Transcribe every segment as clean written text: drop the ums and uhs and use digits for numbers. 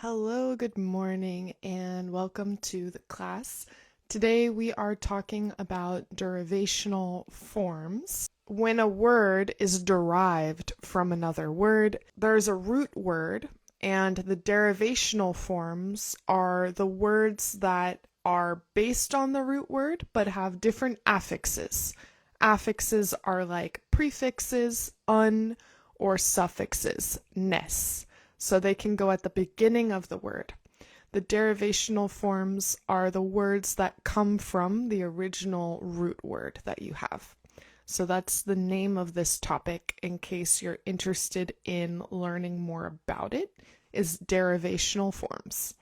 Hello, good morning, and welcome to the class. Today we are talking about derivational forms. When a word is derived from another word, there's a root word, and the derivational forms are the words that are based on the root word but have different affixes. Affixes are like prefixes, or suffixes, ness. So they can go at the beginning of the word. The derivational forms are the words that come from the original root word that you have. So that's the name of this topic in case you're interested in learning more about it, is derivational forms.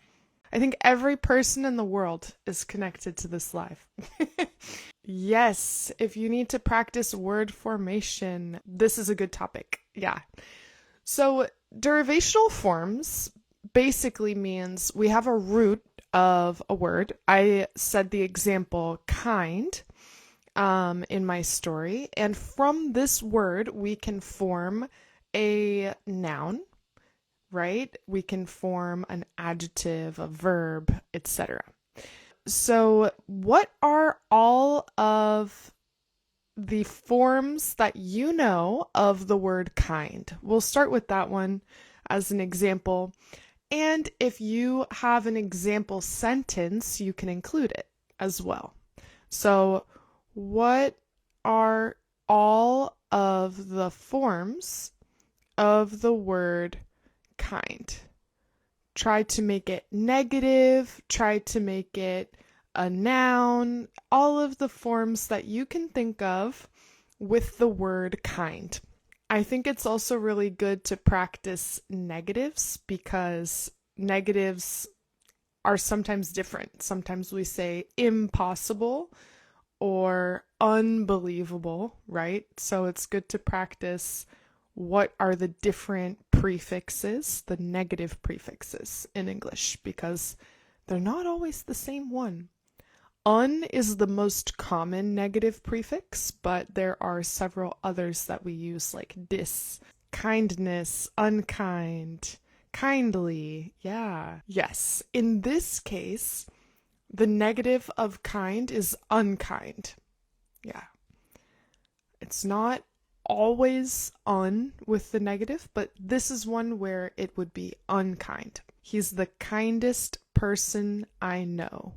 I think every person in the world is connected to this live. Yes, if you need to practice word formation, this is a good topic. Yeah. So derivational forms basically means we have a root of a word. I said the example kind in my story, and from this word we can form a noun, right? We can form an adjective, a verb, etc. So what are all of the forms that you know of the word kind? We'll start with that one as an example. And if you have an example sentence, you can include it as well. So what are all of the forms of the word kind? Try to make it negative, try to make it a noun, all of the forms that you can think of with the word kind. I think it's also really good to practice negatives because negatives are sometimes different. Sometimes we say impossible or unbelievable, right? So it's good to practice what are the different prefixes, the negative prefixes in English, because they're not always the same one. Un is the most common negative prefix, but there are several others that we use like dis, kindness, unkind, kindly, yeah. Yes, in this case, the negative of kind is unkind. Yeah. It's not always un with the negative, but this is one where it would be unkind. He's the kindest person I know.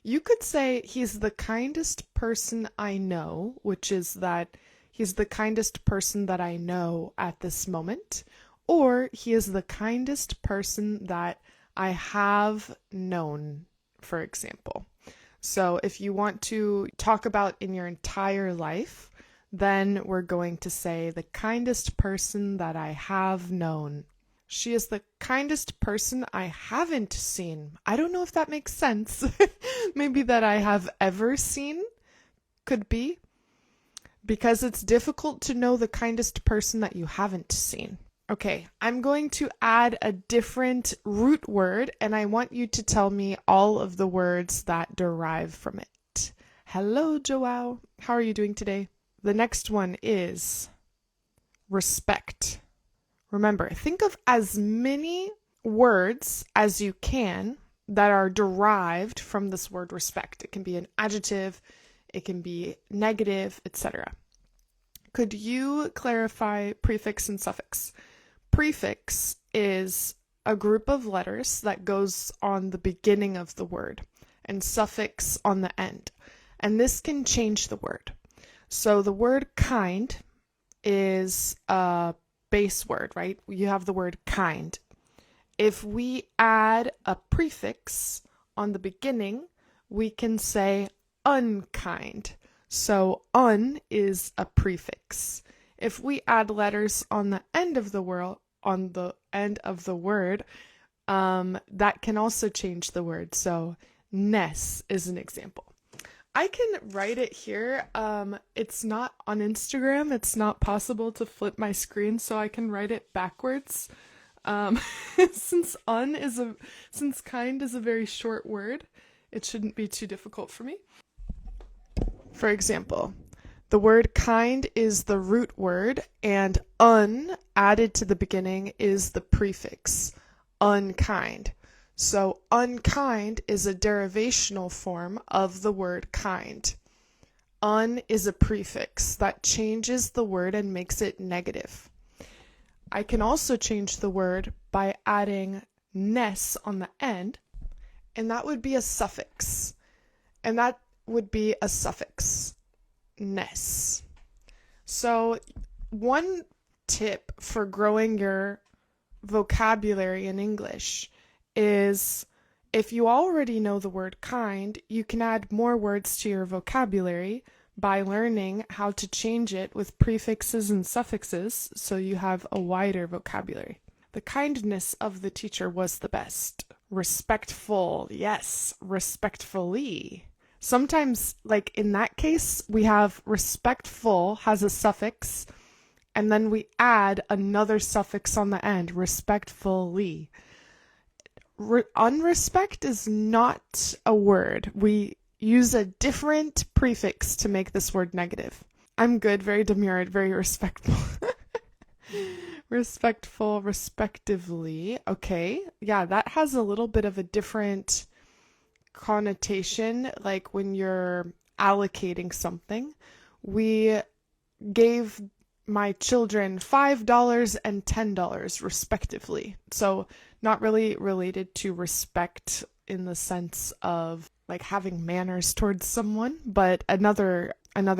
You could say he's the kindest person I know, which is that he's the kindest person that I know at this moment, or he is the kindest person that I have known, for example. So if you want to talk about in your entire life, then we're going to say the kindest person that I have known. She is the kindest person I haven't seen. I don't know if that makes sense. Maybe that I have ever seen could be, because it's difficult to know the kindest person that you haven't seen. Okay, I'm going to add a different root word, and I want you to tell me all of the words that derive from it. Hello, Joao. How are you doing today? The next one is respect. Remember, think of as many words as you can that are derived from this word respect. It can be an adjective, it can be negative, etc. Could you clarify prefix and suffix? Prefix is a group of letters that goes on the beginning of the word, and suffix on the end. And this can change the word. So the word kind is a base word, right? You have the word kind. If we add a prefix on the beginning, we can say unkind. So un is a prefix. If we add letters on the end of the word, that can also change the word. So ness is an example. I can write it here. It's not on Instagram. It's not possible to flip my screen, so I can write it backwards. Since kind is a very short word, it shouldn't be too difficult for me. For example, the word kind is the root word, and un added to the beginning is the prefix. unkind. So unkind is a derivational form of the word kind. Un is a prefix that changes the word and makes it negative. I can also change the word by adding ness on the end, and that would be a suffix. And that would be a suffix, ness. So one tip for growing your vocabulary in English is if you already know the word kind, you can add more words to your vocabulary by learning how to change it with prefixes and suffixes so you have a wider vocabulary. The kindness of the teacher was the best. Respectful, yes, respectfully. Sometimes, like in that case, we have respectful has a suffix, and then we add another suffix on the end, respectfully. Unrespect is not a word. We use a different prefix to make this word negative. I'm good, very demure, very respectful. Respectful, respectively. Okay, yeah, that has a little bit of a different connotation, like when you're allocating something. We gave my children $5 and $10 respectively. So not really related to respect in the sense of like having manners towards someone, but another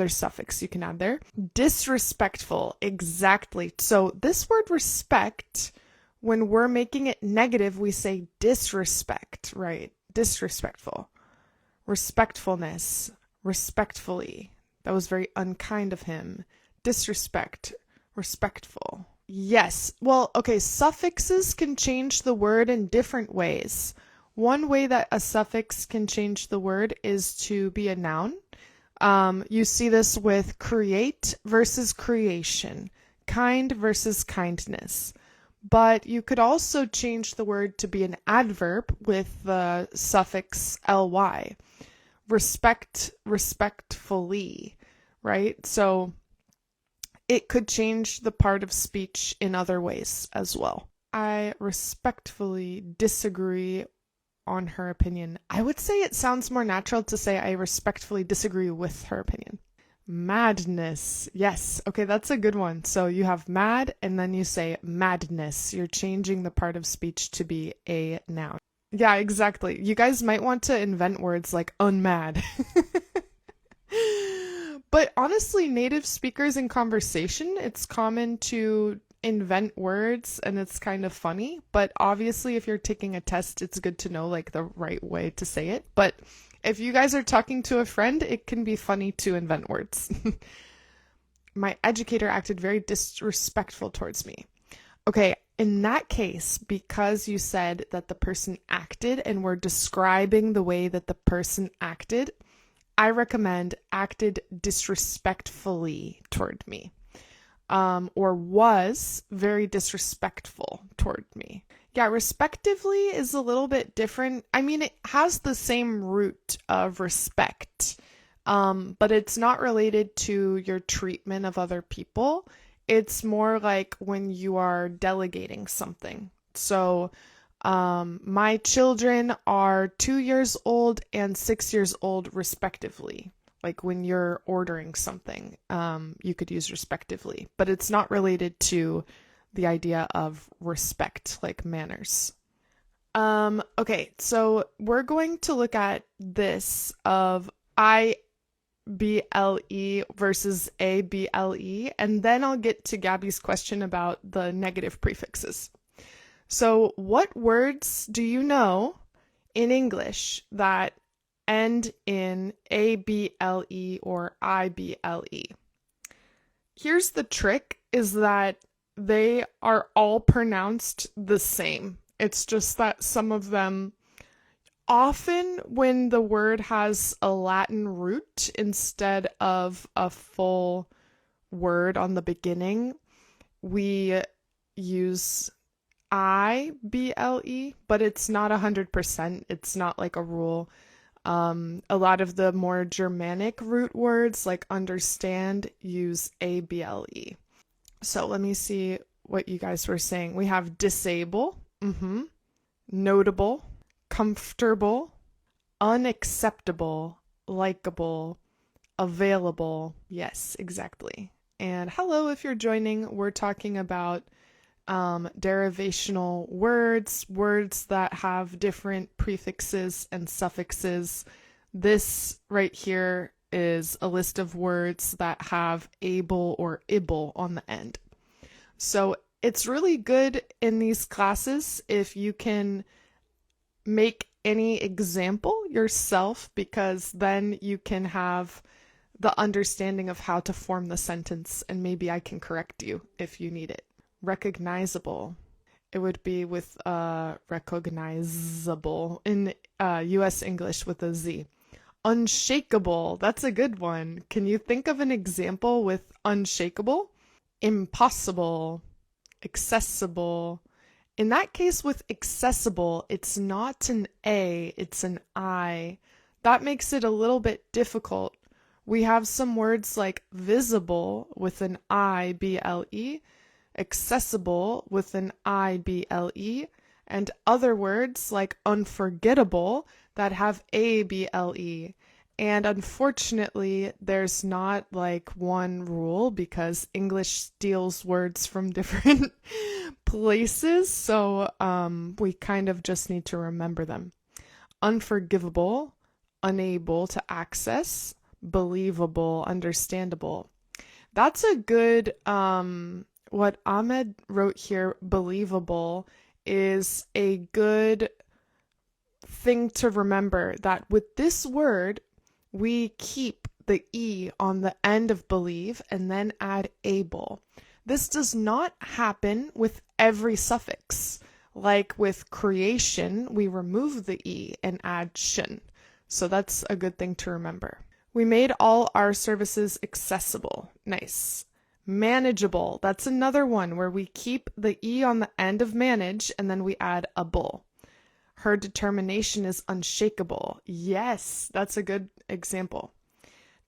suffix you can add there. Disrespectful, exactly. So this word respect, when we're making it negative, we say disrespect, right? Disrespectful. Respectfulness, respectfully. That was very unkind of him. Disrespect, respectful. Yes. Well, okay, suffixes can change the word in different ways. One way that a suffix can change the word is to be a noun. You see this with create versus creation, kind versus kindness. But you could also change the word to be an adverb with the suffix ly. Respect, respectfully, right? So it could change the part of speech in other ways as well. I respectfully disagree on her opinion. I would say it sounds more natural to say I respectfully disagree with her opinion. Madness. Yes. Okay, that's a good one. So you have mad and then you say madness. You're changing the part of speech to be a noun. Yeah, exactly. You guys might want to invent words like unmad. But honestly, native speakers in conversation, it's common to invent words and it's kind of funny. But obviously, if you're taking a test, it's good to know like the right way to say it. But if you guys are talking to a friend, it can be funny to invent words. My educator acted very disrespectful towards me. Okay, in that case, because you said that the person acted and we're describing the way that the person acted, I recommend acted disrespectfully toward me, or was very disrespectful toward me. Yeah, respectively is a little bit different. I mean, it has the same root of respect, but it's not related to your treatment of other people. It's more like when you are delegating something. So, my children are 2 years old and 6 years old respectively. Like when you're ordering something, you could use respectively, but it's not related to the idea of respect, like manners. Okay, so we're going to look at this of IBLE versus ABLE, and then I'll get to Gabby's question about the negative prefixes. So what words do you know in English that end in ABLE or IBLE? Here's the trick, is that they are all pronounced the same. It's just that some of them, often when the word has a Latin root instead of a full word on the beginning, we use IBLE, but it's not 100%. It's not like a rule. A lot of the more Germanic root words like understand use ABLE. So let me see what you guys were saying. We have disable. notable, comfortable, unacceptable, likable, available. Yes, exactly. And hello, if you're joining, we're talking about derivational words, words that have different prefixes and suffixes. This right here is a list of words that have able or IBLE on the end. So it's really good in these classes if you can make any example yourself, because then you can have the understanding of how to form the sentence, and maybe I can correct you if you need it. Recognizable. It would be with recognizable in US English with a Z. Unshakable. That's a good one. Can you think of an example with unshakable? Impossible. Accessible. In that case with accessible, it's not an A, it's an I. That makes it a little bit difficult. We have some words like visible with an IBLE, accessible with an IBLE, and other words like unforgettable that have ABLE. And unfortunately, there's not like one rule because English steals words from different places, so we kind of just need to remember them. Unforgivable, unable to access, believable, understandable. That's a good, what Ahmed wrote here, believable, is a good thing to remember, that with this word, we keep the E on the end of believe and then add able. This does not happen with every suffix. Like with creation, we remove the E and add shin. So that's a good thing to remember. We made all our services accessible. Nice. Manageable. That's another one where we keep the E on the end of manage and then we add able. Her determination is unshakable. Yes, that's a good example.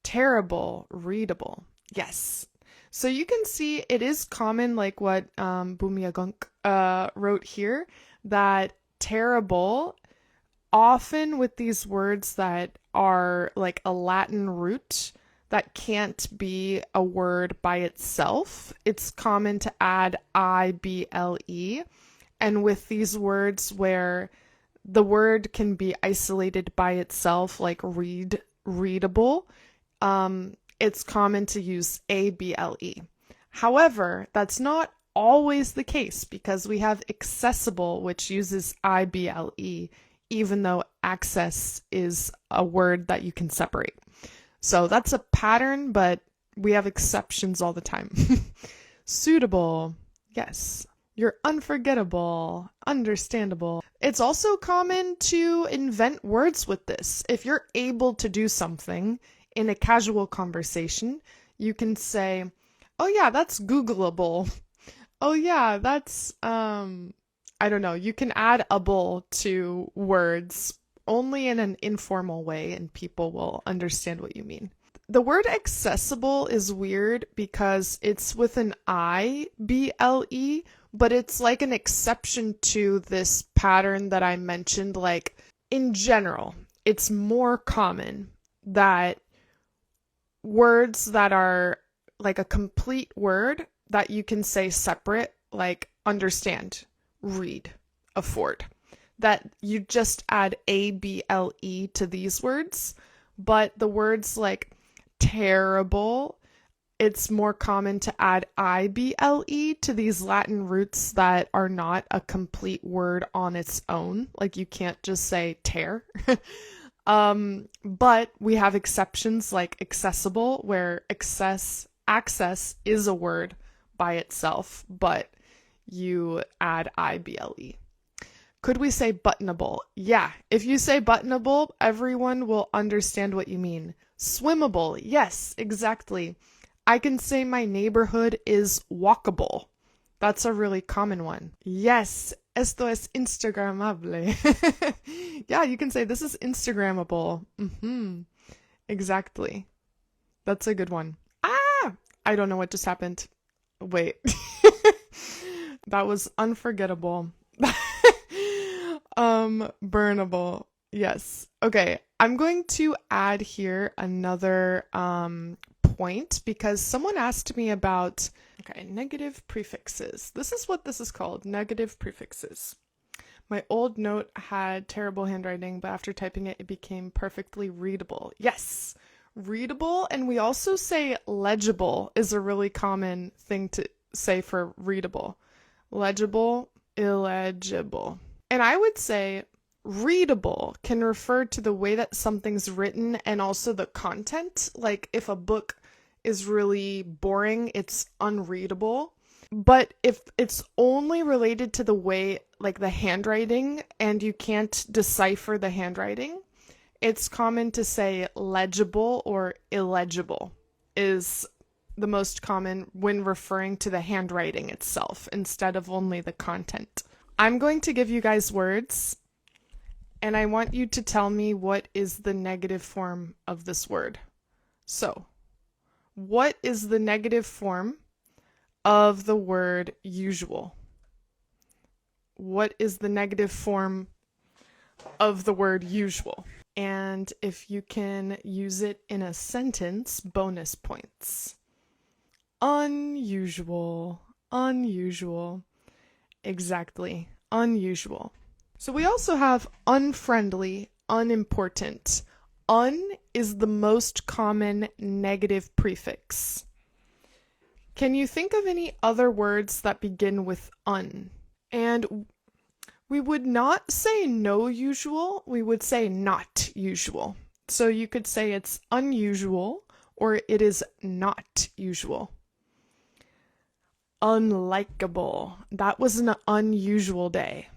Terrible, readable. Yes. So you can see it is common, like what Bumyagunk wrote here, that terrible, often with these words that are like a Latin root that can't be a word by itself, it's common to add IBLE. And with these words where the word can be isolated by itself, like readable, it's common to use ABLE. However, that's not always the case because we have accessible, which uses IBLE, even though access is a word that you can separate. So that's a pattern, but we have exceptions all the time. Suitable. Yes. You're unforgettable, understandable. It's also common to invent words with this. If you're able to do something in a casual conversation, you can say, oh yeah, that's Googleable. Oh yeah, that's, I don't know. You can add able to words only in an informal way and people will understand what you mean. The word accessible is weird because it's with an IBLE, but it's like an exception to this pattern that I mentioned. Like in general, it's more common that words that are like a complete word that you can say separate, like understand, read, afford, that you just add ABLE to these words. But the words like terrible, it's more common to add IBLE to these Latin roots that are not a complete word on its own. Like you can't just say tear. But we have exceptions like accessible, where access is a word by itself, but you add IBLE. Could we say buttonable? Yeah, if you say buttonable, everyone will understand what you mean. Swimmable, yes, exactly. I can say my neighborhood is walkable. That's a really common one. Yes, esto es Instagramable. Yeah, you can say this is Instagrammable. Exactly. That's a good one. Ah! I don't know what just happened. Wait. That was unforgettable. Burnable. Yes. Okay. I'm going to add here another point because someone asked me about, okay, negative prefixes. This is what this is called, negative prefixes. My old note had terrible handwriting, but after typing it, it became perfectly readable. Yes, readable. And we also say legible is a really common thing to say for readable. Legible, illegible. And I would say readable can refer to the way that something's written and also the content. Like if a book is really boring, it's unreadable. But if it's only related to the way, like the handwriting, and you can't decipher the handwriting, it's common to say legible or illegible is the most common when referring to the handwriting itself instead of only the content. I'm going to give you guys words, and I want you to tell me what is the negative form of this word. So, what is the negative form of the word usual? What is the negative form of the word usual? And if you can use it in a sentence, bonus points. Unusual, unusual. Exactly, unusual. So we also have unfriendly, unimportant. Un is the most common negative prefix. Can you think of any other words that begin with un? And we would not say no usual, we would say not usual. So you could say it's unusual or it is not usual. Unlikable. That was an unusual day.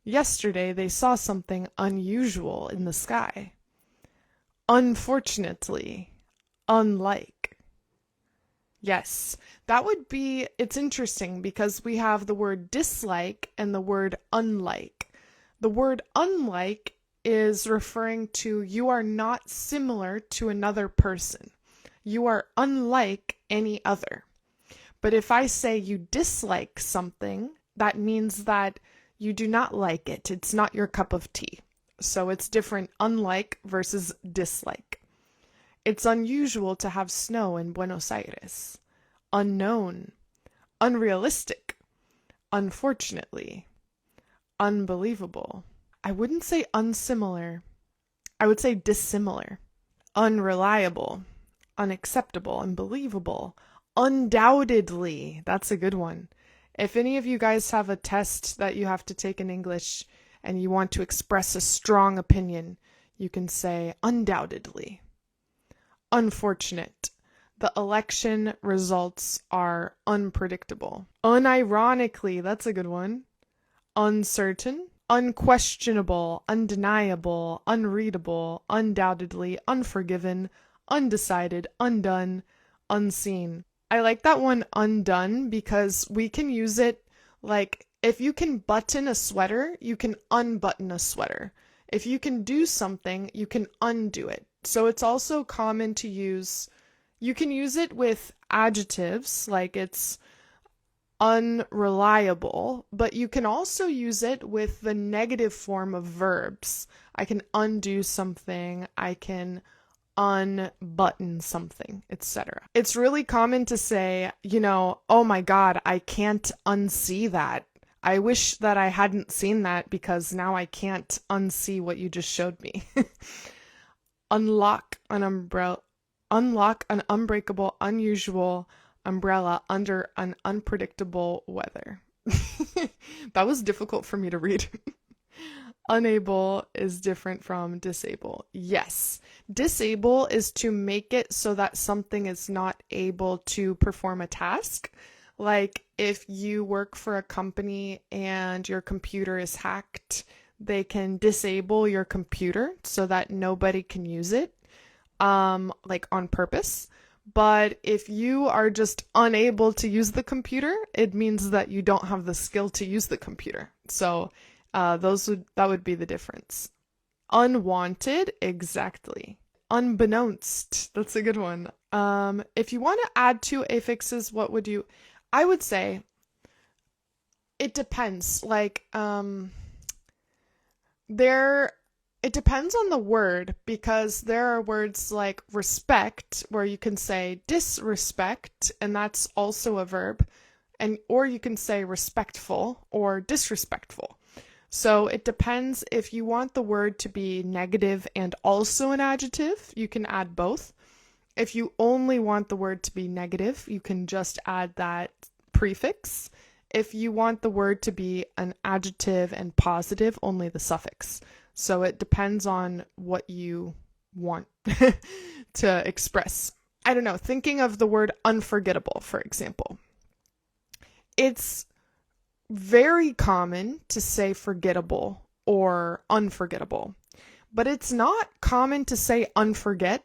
Yesterday they saw something unusual in the sky. Unfortunately. Unlike. Yes, that would be, it's interesting because we have the word dislike and the word unlike. The word unlike is referring to you are not similar to another person. You are unlike any other. But if I say you dislike something, that means that you do not like it. It's not your cup of tea. So it's different, unlike versus dislike. It's unusual to have snow in Buenos Aires. Unknown. Unrealistic. Unfortunately. Unbelievable. I wouldn't say unsimilar. I would say dissimilar. Unreliable. Unacceptable. Unbelievable. Undoubtedly. That's a good one. If any of you guys have a test that you have to take in English and you want to express a strong opinion, you can say undoubtedly. Unfortunate. The election results are unpredictable. Unironically, that's a good one. Uncertain. Unquestionable, undeniable, unreadable, undoubtedly, unforgiven, undecided, undone, unseen. I like that one, undone, because we can use it like if you can button a sweater, you can unbutton a sweater. If you can do something, you can undo it. So it's also common to use, you can use it with adjectives, like it's unreliable, but you can also use it with the negative form of verbs. I can undo something, I can unbutton something, etc. It's really common to say, oh my God, I can't unsee that. I wish that I hadn't seen that because now I can't unsee what you just showed me. Unlock an umbrella, unlock an unbreakable, unusual umbrella under an unpredictable weather. That was difficult for me to read. Unable is different from disable. Yes, disable is to make it so that something is not able to perform a task. Like if you work for a company and your computer is hacked, they can disable your computer so that nobody can use it, like on purpose. But if you are just unable to use the computer, it means that you don't have the skill to use the computer. So that would be the difference. Unwanted, exactly. Unbeknownst, that's a good one. If you want to add two affixes, what would you? I would say it depends. Like, It depends on the word, because there are words like respect where you can say disrespect, and that's also a verb, or you can say respectful or disrespectful. So it depends. If you want the word to be negative and also an adjective, you can add both. If you only want the word to be negative, you can just add that prefix. If you want the word to be an adjective and positive, only the suffix. So it depends on what you want to express. I don't know, thinking of the word unforgettable, for example. It's very common to say forgettable or unforgettable, but it's not common to say unforget,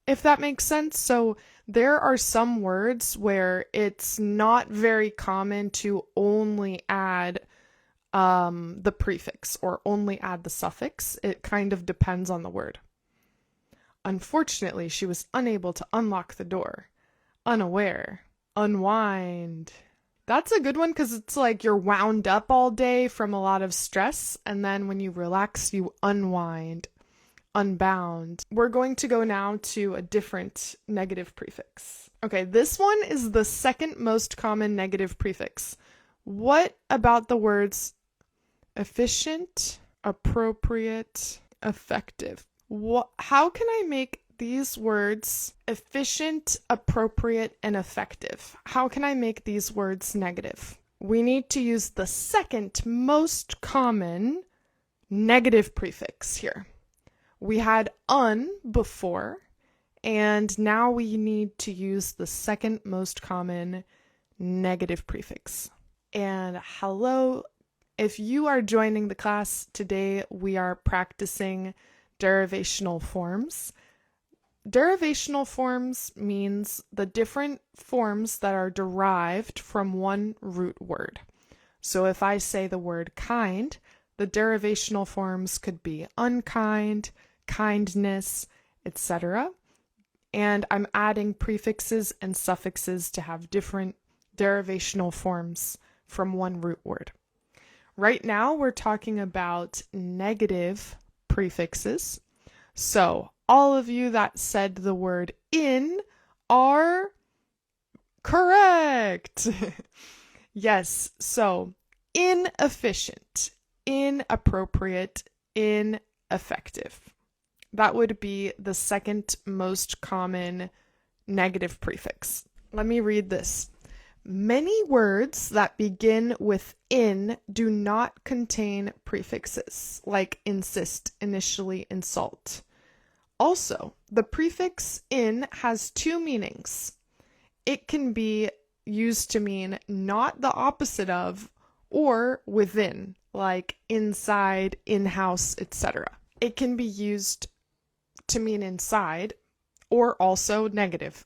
if that makes sense. So there are some words where it's not very common to only add the prefix or only add the suffix. It kind of depends on the word. Unfortunately, she was unable to unlock the door. Unaware. Unwind. That's a good one because it's like you're wound up all day from a lot of stress, and then when you relax, you unwind. Unbound. We're going to go now to a different negative prefix. Okay, this one is the second most common negative prefix. What about the words efficient, appropriate, effective? How can I make these words efficient, appropriate, and effective? How can I make these words negative? We need to use the second most common negative prefix here. We had un before, and now we need to use the second most common negative prefix. And hello, if you are joining the class today, we are practicing derivational forms. Derivational forms means the different forms that are derived from one root word. So if I say the word kind, the derivational forms could be unkind, kindness, etc. And I'm adding prefixes and suffixes to have different derivational forms from one root word. Right now, we're talking about negative prefixes. So all of you that said the word in are correct. Yes, so inefficient, inappropriate, ineffective. That would be the second most common negative prefix. Let me read this. Many words that begin with in do not contain prefixes, like insist, initially, insult. Also, the prefix in has two meanings. It can be used to mean not the opposite of or within, like inside, in-house, etc. It can be used to mean inside or also negative.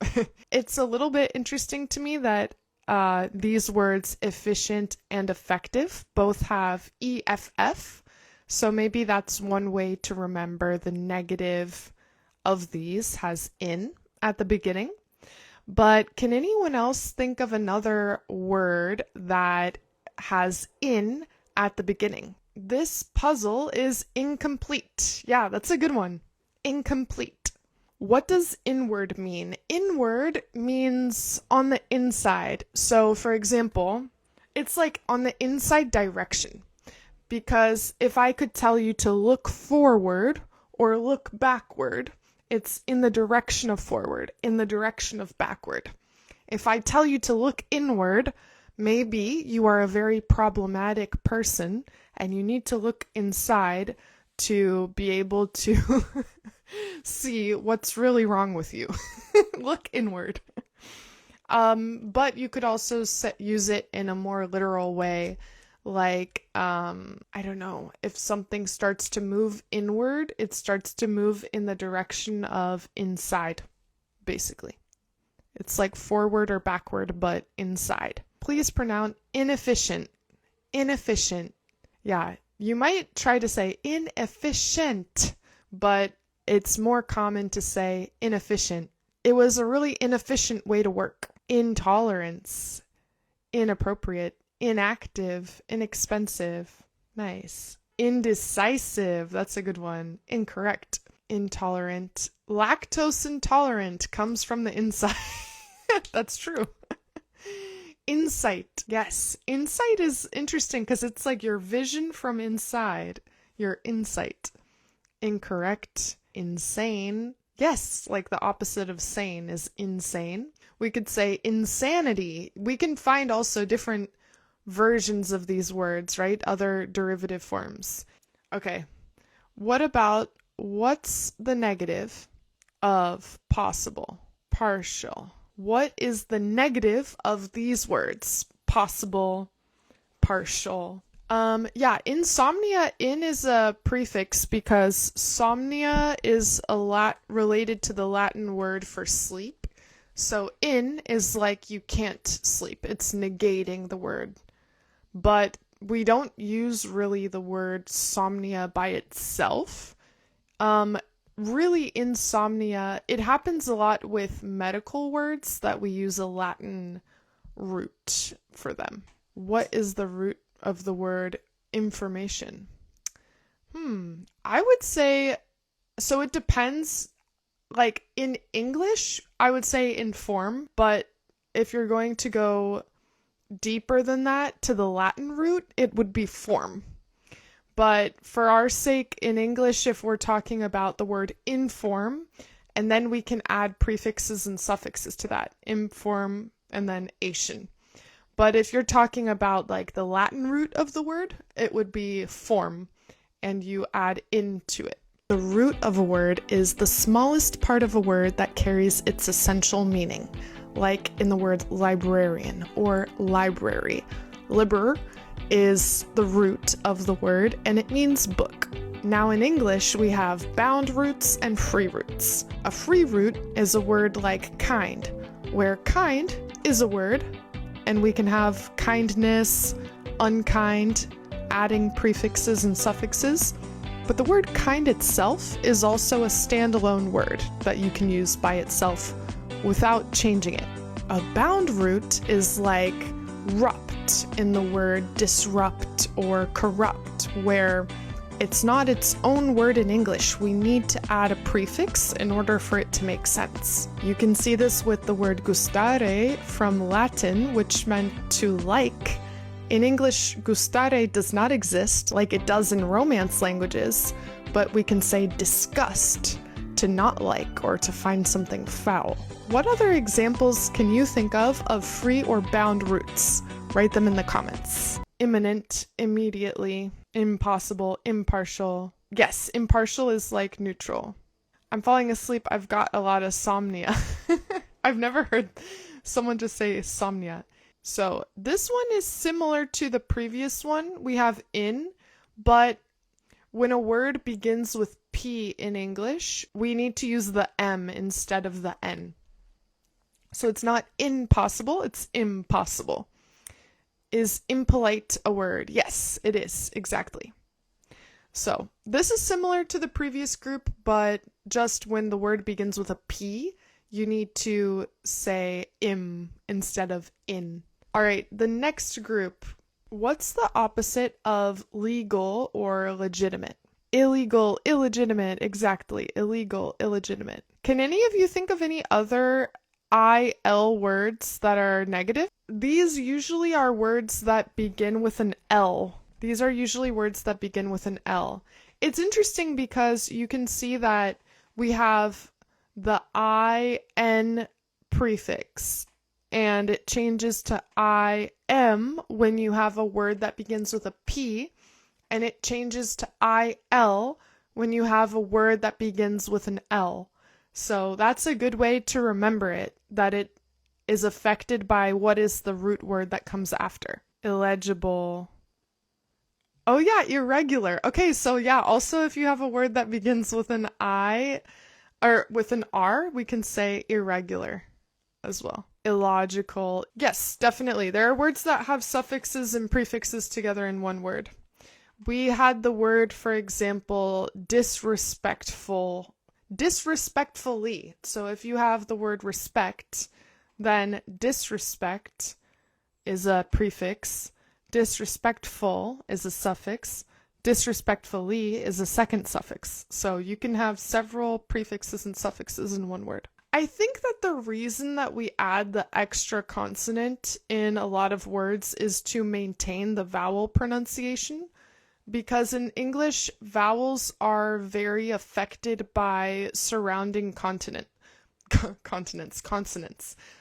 It's a little bit interesting to me that these words efficient and effective both have EFF, so maybe that's one way to remember the negative of these has in at the beginning. But can anyone else think of another word that has in at the beginning? This puzzle is incomplete. Yeah, that's a good one. Incomplete. What does inward mean? Inward means on the inside. So, for example, it's like on the inside direction. Because if I could tell you to look forward or look backward, it's in the direction of forward, in the direction of backward. If I tell you to look inward, maybe you are a very problematic person and you need to look inside to be able to see what's really wrong with you. Look inward. But you could also use it in a more literal way, like, I don't know, if something starts to move inward, it starts to move in the direction of inside, basically. It's like forward or backward, but inside. Please pronounce inefficient. Inefficient. Yeah, you might try to say inefficient, but it's more common to say inefficient. It was a really inefficient way to work. Intolerance. Inappropriate. Inactive. Inexpensive. Nice. Indecisive, that's a good one. Incorrect. Intolerant. Lactose intolerant comes from the inside. That's true. Insight. Yes. Insight is interesting because it's like your vision from inside, your insight. Incorrect. Insane. Yes, like the opposite of sane is insane. We could say insanity. We can find also different versions of these words, right? Other derivative forms. Okay. What about what's the negative of possible? Partial. What is the negative of these words? Possible, partial. Yeah, insomnia, in is a prefix because somnia is related to the Latin word for sleep. So in is like you can't sleep. It's negating the word. But we don't use really the word somnia by itself. Really, insomnia, it happens a lot with medical words that we use a Latin root for them. What is the root of the word information? I would say, so it depends. Like in English, I would say inform, but if you're going to go deeper than that to the Latin root, it would be form. But for our sake in English, if we're talking about the word inform, and then we can add prefixes and suffixes to that, inform and then ation. But if you're talking about like the Latin root of the word, it would be form, and you add into it. The root of a word is the smallest part of a word that carries its essential meaning, like in the word librarian or library. Liber is the root of the word, and it means book. Now in English, we have bound roots and free roots. A free root is a word like kind, where kind is a word, and we can have kindness, unkind, adding prefixes and suffixes. But the word kind itself is also a standalone word that you can use by itself without changing it. A bound root is like rupt in the word disrupt or corrupt, where it's not its own word in English. We need to add a prefix in order for it to make sense. You can see this with the word gustare from Latin, which meant to like. In English, gustare does not exist like it does in Romance languages, but we can say disgust, to not like or to find something foul. What other examples can you think of free or bound roots? Write them in the comments. Imminent, immediately, impossible, impartial. Yes, impartial is like neutral. I'm falling asleep. I've got a lot of somnia. I've never heard someone just say somnia. So this one is similar to the previous one. We have in, but when a word begins with P in English, we need to use the M instead of the N. So it's not impossible, it's impossible. Is impolite a word? Yes, it is, exactly. So this is similar to the previous group, but just when the word begins with a P, you need to say im instead of in. All right, the next group. What's the opposite of legal or legitimate? Illegal, illegitimate, exactly. Illegal, illegitimate. Can any of you think of any other IL words that are negative? These usually are words that begin with an L. These are usually words that begin with an L. It's interesting because you can see that we have the IN prefix, and it changes to IM when you have a word that begins with a P, and it changes to IL when you have a word that begins with an L. So that's a good way to remember it, that it is affected by what is the root word that comes after. Illegible. Oh yeah, irregular. Okay, so yeah, also if you have a word that begins with an I or with an R, we can say irregular as well. Illogical. Yes, definitely. There are words that have suffixes and prefixes together in one word. We had the word, for example, disrespectful. Disrespectfully. So if you have the word respect, then disrespect is a prefix, disrespectful is a suffix, disrespectfully is a second suffix. So you can have several prefixes and suffixes in one word. I think that the reason that we add the extra consonant in a lot of words is to maintain the vowel pronunciation, because in English, vowels are very affected by surrounding consonants.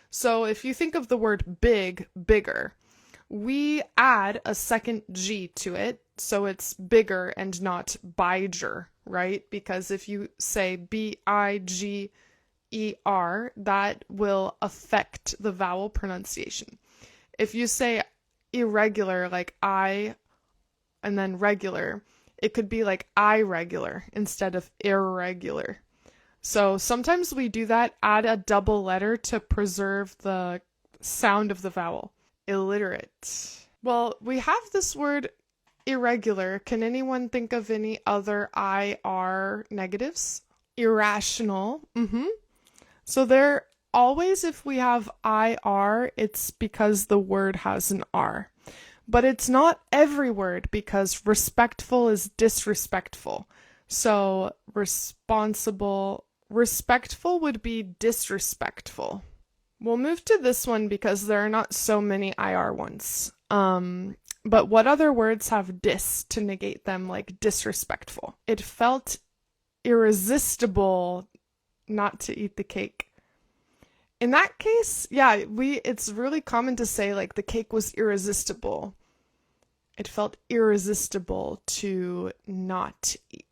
So if you think of the word big, bigger, we add a second G to it, so it's bigger and not biger, right? Because if you say B-I-G-E-R, that will affect the vowel pronunciation. If you say irregular, like I and then regular, it could be like irregular instead of irregular. So sometimes we do that, add a double letter to preserve the sound of the vowel. Illiterate. Well, we have this word irregular. Can anyone think of any other IR negatives? Irrational. So they're always, if we have IR, it's because the word has an R. But it's not every word, because respectful is disrespectful. So respectful would be disrespectful. We'll move to this one because there are not so many IR ones. But what other words have dis to negate them, like disrespectful? It felt irresistible not to eat the cake. In that case, yeah, it's really common to say like the cake was irresistible. It felt irresistible to not eat.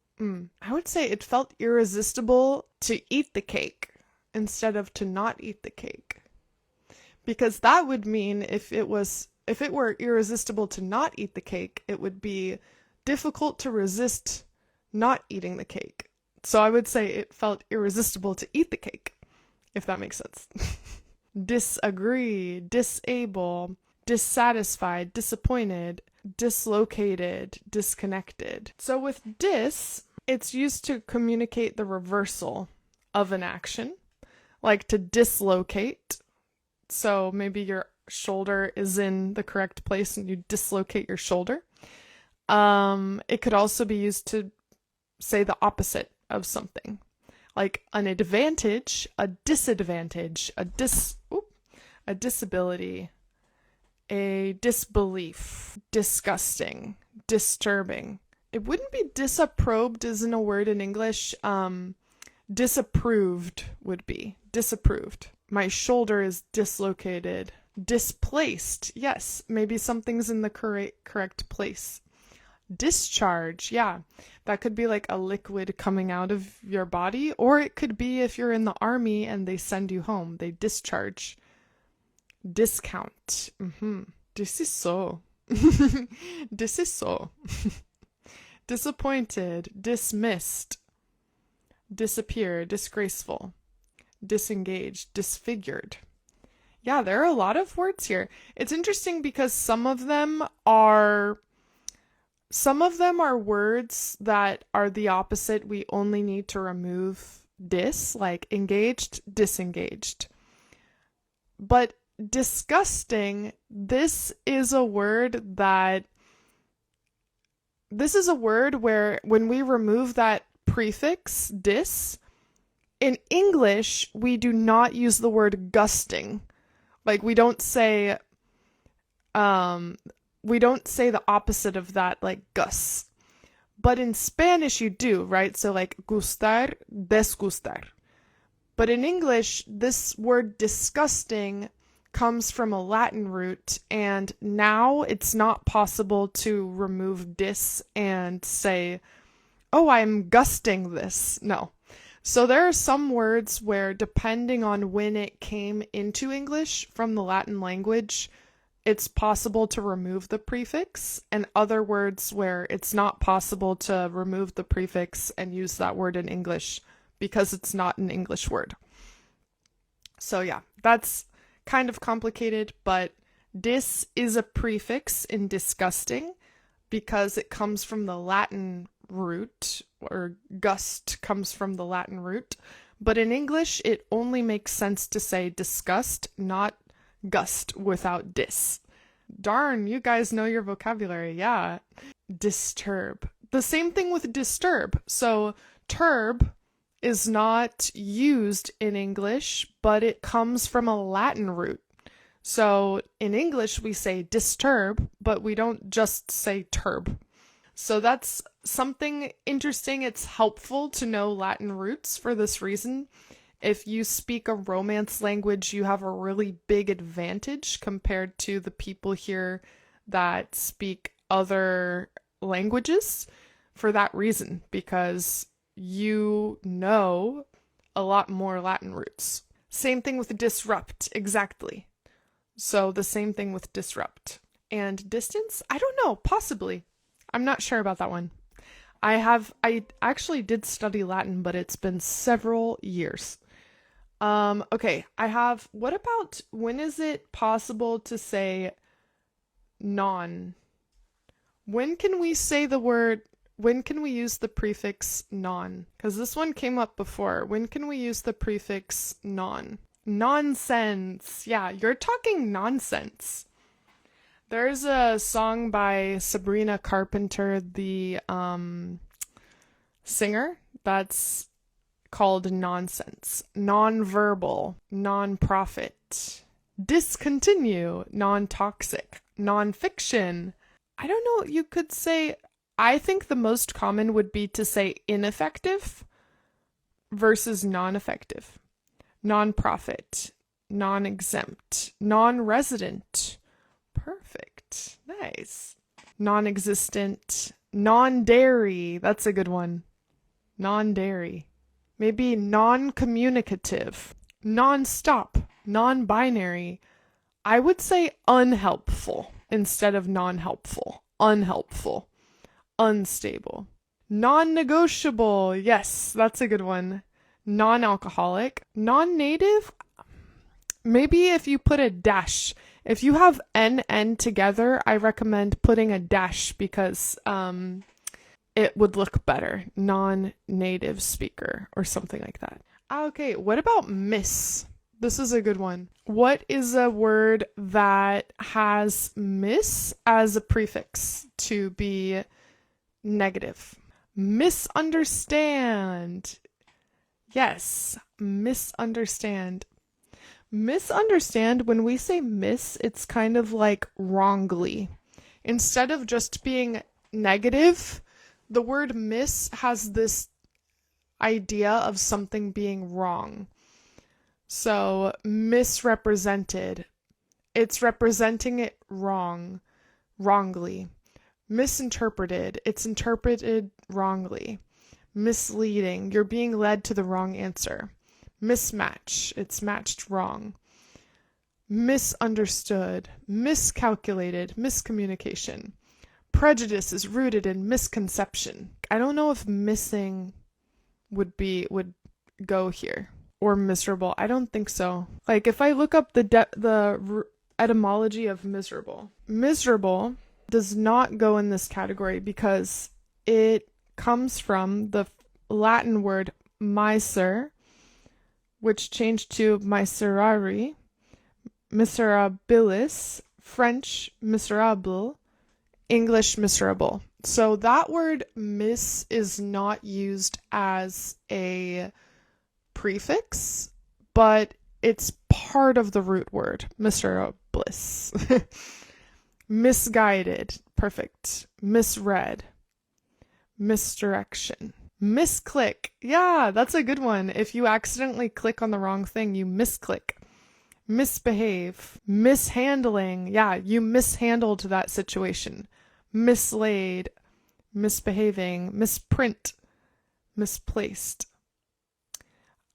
I would say it felt irresistible to eat the cake instead of to not eat the cake. Because that would mean if it were irresistible to not eat the cake, it would be difficult to resist not eating the cake. So I would say it felt irresistible to eat the cake, if that makes sense. Disagree, disable, dissatisfied, disappointed, dislocated, disconnected. So with dis, it's used to communicate the reversal of an action, like to dislocate. So maybe your shoulder is in the correct place and you dislocate your shoulder. It could also be used to say the opposite of something, like an advantage, a disadvantage, a disability, a disbelief, disgusting, disturbing. It wouldn't be disapproved isn't a word in English. Disapproved would be disapproved. My shoulder is dislocated. Displaced. Yes, maybe something's in the correct place. Discharge. Yeah, that could be like a liquid coming out of your body, or it could be if you're in the army and they send you home, they discharge. Discount. This is so. This is so. Disappointed. Dismissed. Disappear. Disgraceful. Disengaged. Disfigured. Yeah, there are a lot of words here. It's interesting because some of them are words that are the opposite. We only need to remove dis, like engaged, disengaged. But disgusting, this is a word where when we remove that prefix, dis, in English, we do not use the word gusting. Like we don't say the opposite of that, like gus. But in Spanish you do, right? So like gustar, desgustar. But in English, this word disgusting comes from a Latin root, and now it's not possible to remove dis and say, oh, I'm gusting this. No. So there are some words where, depending on when it came into English from the Latin language, it's possible to remove the prefix, and other words where it's not possible to remove the prefix and use that word in English because it's not an English word. So yeah, that's kind of complicated, but dis is a prefix in disgusting because it comes from the Latin root, or gust comes from the Latin root. But in English, it only makes sense to say disgust, not gust without dis. Darn, you guys know your vocabulary, yeah. Disturb. The same thing with disturb. So turb is not used in English, but it comes from a Latin root. So in English, we say disturb, but we don't just say turb. So that's something interesting. It's helpful to know Latin roots for this reason. If you speak a Romance language, you have a really big advantage compared to the people here that speak other languages for that reason, because you know a lot more Latin roots. Same thing with disrupt, exactly. So the same thing with disrupt. And distance? I don't know, possibly. I'm not sure about that one. I actually did study Latin, but it's been several years. Okay, what about, when is it possible to say non? When can we use the prefix non? Because this one came up before. When can we use the prefix non? Nonsense. Yeah, you're talking nonsense. There's a song by Sabrina Carpenter, the singer, that's called Nonsense. Non-verbal, non-profit, discontinue, non-toxic, non-fiction. I don't know, you could say, I think the most common would be to say ineffective versus non-effective. Non-profit, non-exempt, non-resident. Perfect. Nice. Non-existent, non-dairy. That's a good one. Non-dairy. Maybe non-communicative, non-stop, non-binary. I would say unhelpful instead of non-helpful. Unhelpful. Unstable. Non-negotiable. Yes, that's a good one. Non-alcoholic. Non-native. Maybe if you put a dash. If you have N together, I recommend putting a dash because it would look better. Non-native speaker or something like that. Okay, what about miss? This is a good one. What is a word that has miss as a prefix to be negative? Misunderstand. Yes, misunderstand. Misunderstand, when we say miss, it's kind of like wrongly. Instead of just being negative, the word miss has this idea of something being wrong. So, misrepresented. It's representing it wrongly. Misinterpreted. It's interpreted wrongly. Misleading. You're being led to the wrong answer. Mismatch. It's matched wrong. Misunderstood. Miscalculated. Miscommunication. Prejudice is rooted in misconception. I don't know if missing would go here. Or miserable. I don't think so. Like if I look up the etymology of miserable. Miserable does not go in this category because it comes from the Latin word miser, which changed to miserari, miserabilis, French miserable, English miserable. So that word miss is not used as a prefix, but it's part of the root word, miserabilis. Misguided, perfect. Misread, misdirection. Misclick. Yeah, that's a good one. If you accidentally click on the wrong thing, you misclick. Misbehave. Mishandling. Yeah, you mishandled that situation. Mislaid. Misbehaving. Misprint. Misplaced.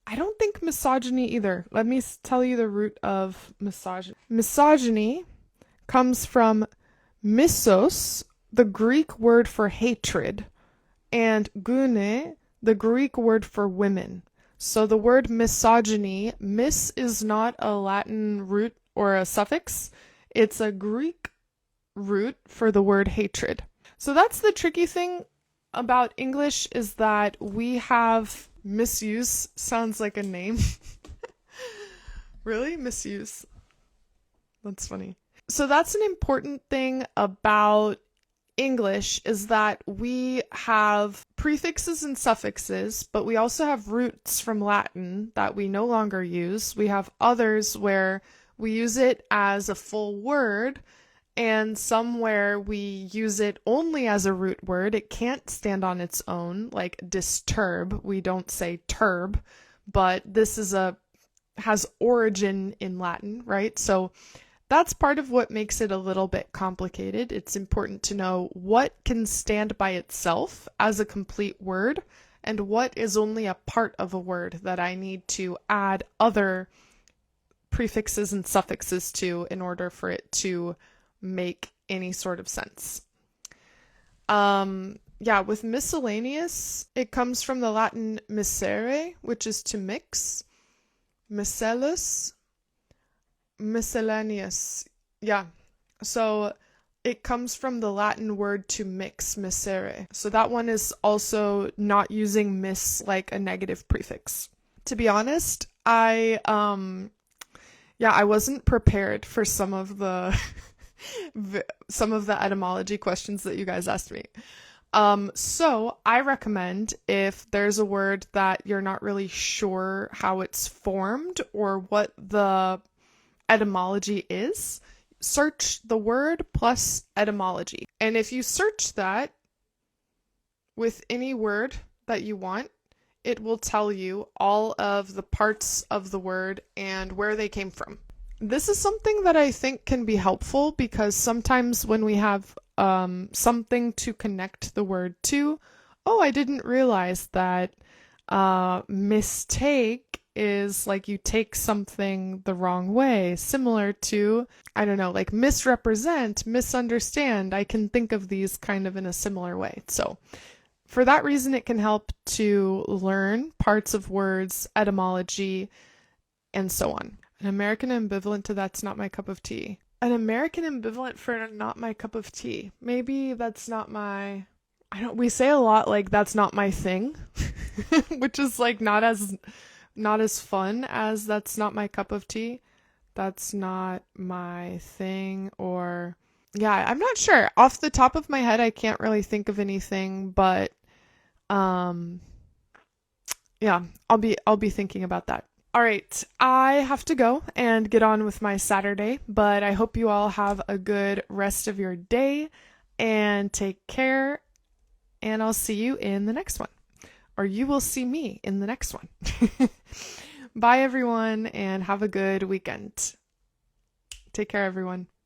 I don't think misogyny either. Let me tell you the root of misogyny. Misogyny comes from missos, the Greek word for hatred, and gune, the Greek word for women. So the word misogyny, mis is not a Latin root or a suffix. It's a Greek root for the word hatred. So that's the tricky thing about English, is that we have misuse. Sounds like a name. Really? Misuse. That's funny. So that's an important thing about English is that we have prefixes and suffixes, but we also have roots from Latin that we no longer use. We have others where we use it as a full word, and some where we use it only as a root word. It can't stand on its own, like disturb. We don't say turb, but this has origin in Latin, right? So that's part of what makes it a little bit complicated. It's important to know what can stand by itself as a complete word and what is only a part of a word that I need to add other prefixes and suffixes to in order for it to make any sort of sense. With miscellaneous, it comes from the Latin miscere, which is to mix, miscellus, miscellaneous. So it comes from the Latin word to mix, miscere. So that one is also not using mis like a negative prefix. To be honest, I wasn't prepared for some of the etymology questions that you guys asked me. So I recommend, if there's a word that you're not really sure how it's formed or what the etymology is, search the word plus etymology. And if you search that with any word that you want, it will tell you all of the parts of the word and where they came from. This is something that I think can be helpful because sometimes when we have something to connect the word to, I didn't realize that mistake is like you take something the wrong way, similar to, I don't know, like misrepresent, misunderstand. I can think of these kind of in a similar way. So for that reason, it can help to learn parts of words, etymology, and so on. An American ambivalent to that's not my cup of tea. An American ambivalent for not my cup of tea. Maybe that's not my... we say a lot like that's not my thing, which is like not as fun as that's not my cup of tea. That's not my thing, or I'm not sure. Off the top of my head, I can't really think of anything, but I'll be thinking about that. All right, I have to go and get on with my Saturday, but I hope you all have a good rest of your day and take care, and I'll see you in the next one. Or you will see me in the next one. Bye, everyone, and have a good weekend. Take care, everyone.